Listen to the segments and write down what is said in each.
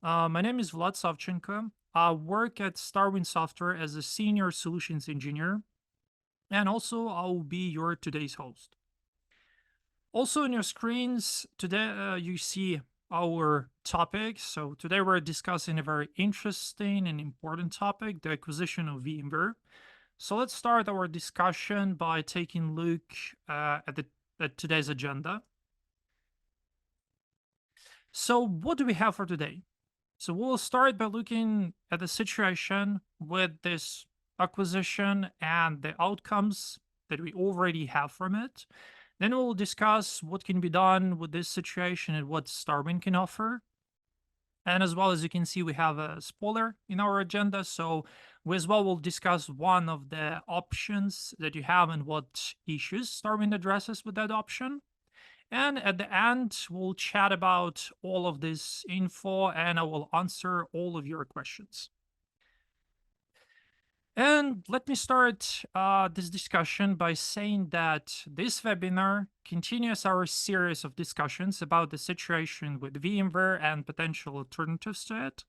My name is Vlad Savchenko. I work at StarWind Software as a senior solutions engineer, and also I will be your today's host. Also, on your screens today, you see our topic. So today we're discussing a very interesting and important topic: the acquisition of VMware. So let's start our discussion by taking a look at today's agenda. So what do we have for today? So we'll start by looking at the situation with this acquisition and the outcomes that we already have from it. Then we'll discuss what can be done with this situation and what StarWind can offer. And as well as you can see, we have a spoiler in our agenda. So we as well will discuss one of the options that you have and what issues StarWind addresses with that option. And at the end, we'll chat about all of this info and I will answer all of your questions. And let me start this discussion by saying that this webinar continues our series of discussions about the situation with VMware and potential alternatives to it.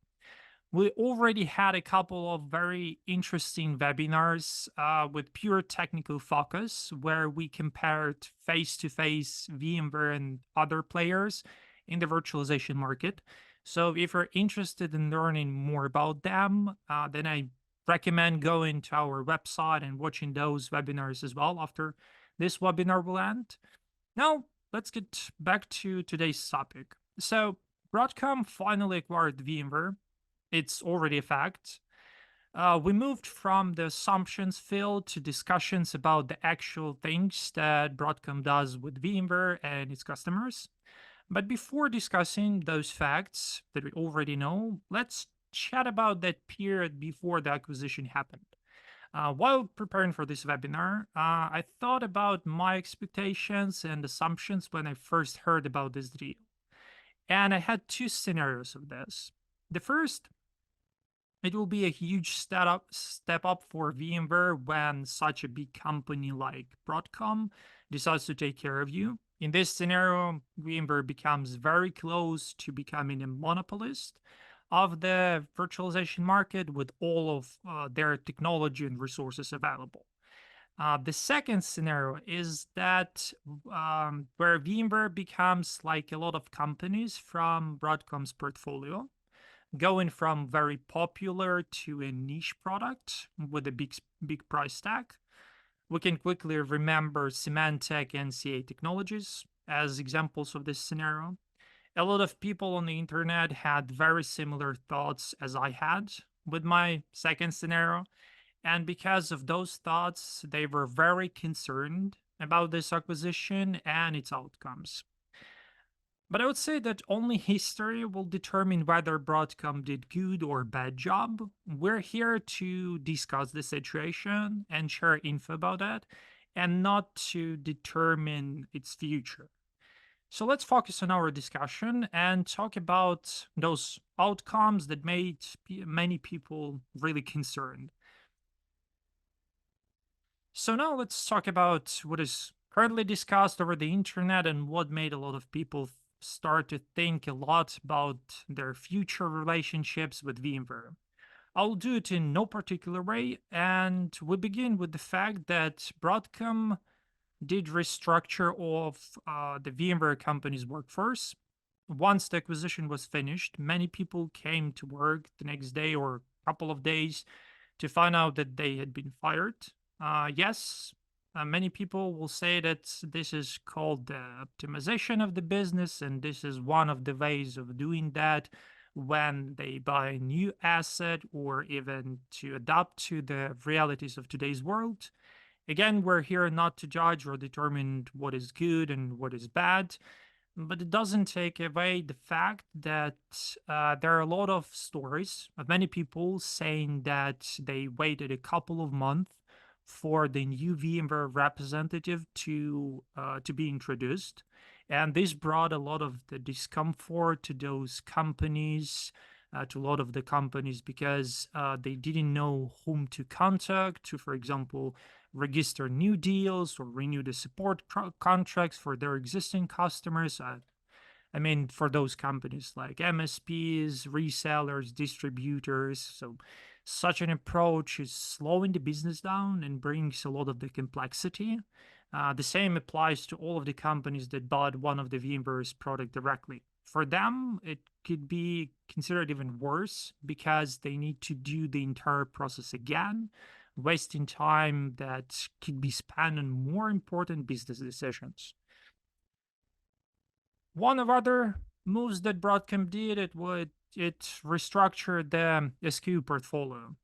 We already had a couple of very interesting webinars with pure technical focus where we compared face-to-face VMware and other players in the virtualization market. So if you're interested in learning more about them, then I recommend going to our website and watching those webinars as well after this webinar will end. Now, let's get back to today's topic. So Broadcom finally acquired VMware. It's already a fact. We moved from the assumptions field to discussions about the actual things that Broadcom does with VMware and its customers. But before discussing those facts that we already know, let's chat about that period before the acquisition happened. While preparing for this webinar, I thought about my expectations and assumptions when I first heard about this deal. And I had two scenarios of this. The first, it will be a huge step up for VMware when such a big company like Broadcom decides to take care of you. In this scenario, VMware becomes very close to becoming a monopolist of the virtualization market with all of their technology and resources available. The second scenario is that where VMware becomes like a lot of companies from Broadcom's portfolio, going from very popular to a niche product with a big price tag. We can quickly remember Symantec and CA Technologies as examples of this scenario. A lot of people on the internet had very similar thoughts as I had with my second scenario. And because of those thoughts, they were very concerned about this acquisition and its outcomes. But I would say that only history will determine whether Broadcom did good or bad job. We're here to discuss the situation and share info about that, and not to determine its future. So let's focus on our discussion and talk about those outcomes that made many people really concerned. So now let's talk about what is currently discussed over the internet and what made a lot of people start to think a lot about their future relationships with VMware. I'll do it in no particular way, and we begin with the fact that Broadcom did restructure of the VMware company's workforce. Once the acquisition was finished, many people came to work the next day or a couple of days to find out that they had been fired. Yes, many people will say that this is called the optimization of the business, and this is one of the ways of doing that when they buy a new asset or even to adapt to the realities of today's world. Again, we're here not to judge or determine what is good and what is bad, but it doesn't take away the fact that there are a lot of stories of many people saying that they waited a couple of months for the new VMware representative to be introduced, and this brought a lot of the discomfort to those companies, to a lot of the companies because they didn't know whom to contact to, for example, register new deals or renew the support contracts for their existing customers. I mean, for those companies like MSPs, resellers, distributors. So, such an approach is slowing the business down and brings a lot of the complexity. The same applies to all of the companies that bought one of the VMware's product directly. For them, it could be considered even worse because they need to do the entire process again, wasting time that could be spent on more important business decisions. One of other moves that Broadcom did, it restructured the SKU portfolio.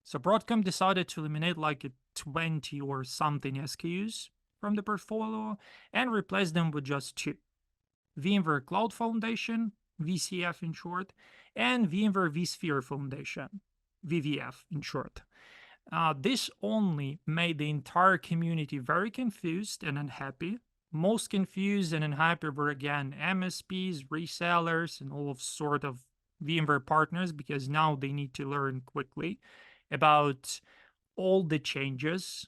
So Broadcom decided to eliminate like 20 or something SKUs from the portfolio and replace them with just two: VMware Cloud Foundation, VCF in short, and VMware vSphere Foundation, VVF in short. This only made the entire community very confused and unhappy. Most confused and unhappy were again MSPs, resellers, and all of sort of VMware partners because now they need to learn quickly about all the changes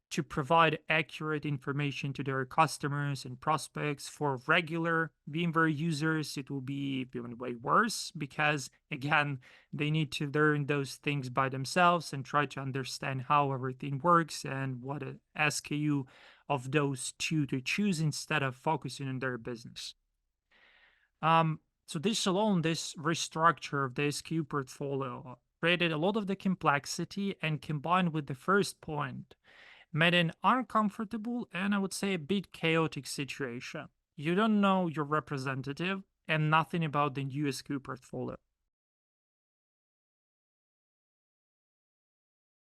to provide accurate information to their customers and prospects. For regular VMware users, it will be even way worse because, again, they need to learn those things by themselves and try to understand how everything works and what a SKU of those two to choose instead of focusing on their business. So this alone, this restructure of the SKU portfolio created a lot of the complexity, and combined with the first point, made an uncomfortable and I would say a bit chaotic situation. You don't know your representative and nothing about the new SKU portfolio.